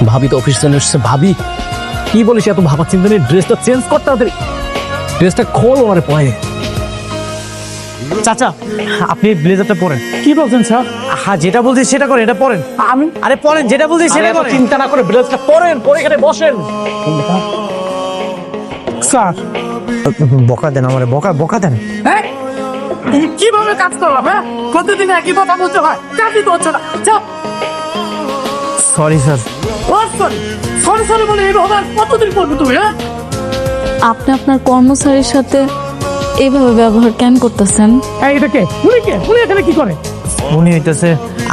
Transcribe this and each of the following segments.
ভাবি তো অফিস চলে এসছে। ভাবি কি বলিস, এত ভাবা চিন্তা নেই, ড্রেসটা চেঞ্জ করতে হবে, ড্রেসটা খোল ওনারে পরে। চাচা আপনি ব্লেজারটা পরেন। কি বলছেন স্যার? হ্যাঁ যেটা বলছি সেটা করেন, এটা পরেন। আমি আরে পরেন, যেটা বলছি সেটা করেন, চিন্তা না করে ব্লেজারটা পরেন, পরে এখানে বসেন। স্যার বকা দেন আমারে, বকা বকা দেন। হ্যাঁ কিভাবে কাজ করলাম? হ্যাঁ প্রতিদিন একই কথা বলতে হয়, কাজই তো হচ্ছে না। যাও। Sorry sir. Sorry sorry sorry বলে এইভাবে আর কতদিন করবে তুমি? হ্যাঁ আপনি আপনার কর্মচারীর সাথে এইভাবে ব্যবহার কেন করতেছেন? এটা কে? উনি কে? উনি এখানে কি করে? উনি হইতেছে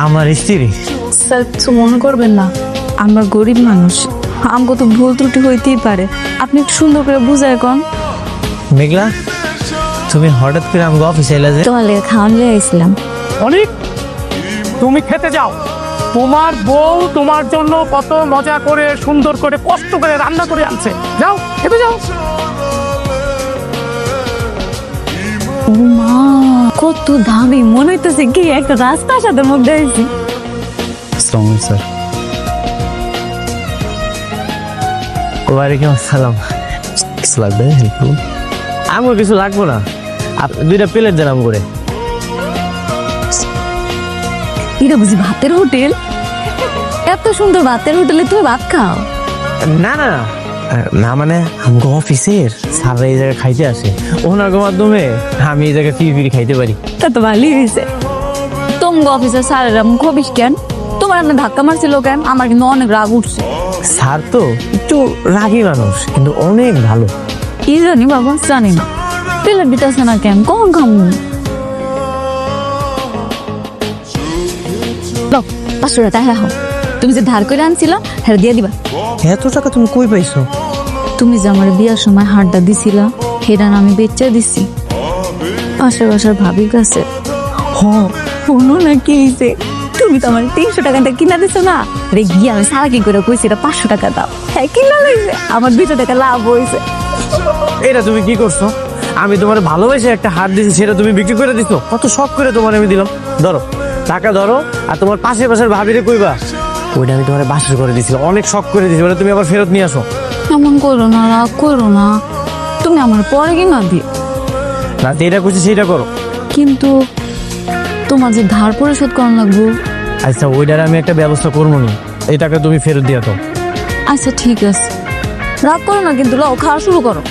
আমার স্ত্রী। স্যার কিছু মনে করবেন না, আমরা গরিব মানুষ, আমগো তো ভুল ত্রুটি হইতেই পারে, আপনি একটু সুন্দর করে বুঝায় কোন। মেঘলা তুমি হঠাৎ করে আমাকে অফিসে এলে যে? তোমার লেগে খাওয়ান লিয়ে আইছিলাম। অনেক তুমি খেতে যাও। তোমার বউ তোমার জন্য কত মজা করে সুন্দর করে কষ্ট করে রান্না করে আনছে, যাও খেতে যাও। ও মা, কত দামি, মনে হইতেছে কি একটা রাজপ্রাসাদের মধ্যে আইছি। স্যার ওয়ালাইকুম আসসালাম। কিছু লাগবে হেল্প? আমার কিছু লাগবো না, দুইটা প্লেট দেন আম করে। এটা বুঝি ভাতের হোটেল? এত সুন্দর ভাতের হোটেলে তুমি ভাত খাও? না না না, মানে আমাকে অফিসের স্যাররা এই জায়গায় খাইতে আসে, ওনার মাধ্যমে আমি এই জায়গায় ফিরি ফিরি খাইতে পারি। তা তো ভালোই হয়েছে। তোমার অফিসের স্যারেরা মুখ হবিস কেন? তোমার এমনি ধাক্কা মারছিল কেন? আমার কিন্তু অনেক রাগ উঠছে। স্যার তো একটু রাগী মানুষ, কিন্তু অনেক ভালো। কি জানি বাবা, জানি না। প্লেট দিতেছে না কেন? কখন খামু? 500 টাকা হ্যাঁ, তুমি যে ধার করে আনছিলা হ্যাঁ দিয়ে দিবা। এত টাকা তুমি কই পাইছো? তুমি যে আমার বিয়ার সময় হাড়টা দিছিলা, সেটা আমি বেচে দিছি পাশের বাসার ভাবির কাছে। শোনো না কি হয়েছে, তুমি তো আমার 300 টাকাটা কিনা দিছো না, রে গিয়ে আমি সারা কি করে কইছি এটা 500 টাকা দাও, হ্যাঁ কিনা লইছে, আমার 200 টাকা লাভ হয়েছে। এটা তুমি কি করছো? আমি তোমার ভালোবেসে একটা হাত দিয়েছি, সেটা তুমি বিক্রি করে দিছো। কত শখ করে তোমার আমি দিলাম, ধরো টাকা ধরো। আর তোমার পাশের পাশের ভাবিরে কইবা ওইটা আমি তোমার বাসর করে দিয়েছিলাম, অনেক শখ করে দিয়েছি, ওটা তুমি আবার ফেরত নিয়ে আসো। এমন করো না, রাগ করো না, তুমি আমার পরে কিনা দিও। রাতে এটা করছি সেটা করো। কিন্তু তোমার যে ধার পরিশোধ করানো লাগবো। আচ্ছা ওইটার আমি একটা ব্যবস্থা করবো না, এই টাকা তুমি ফেরত দিয়ে দাও। আচ্ছা ঠিক আছে, রাগ করো না কিন্তু, লও খাওয়া শুরু করো।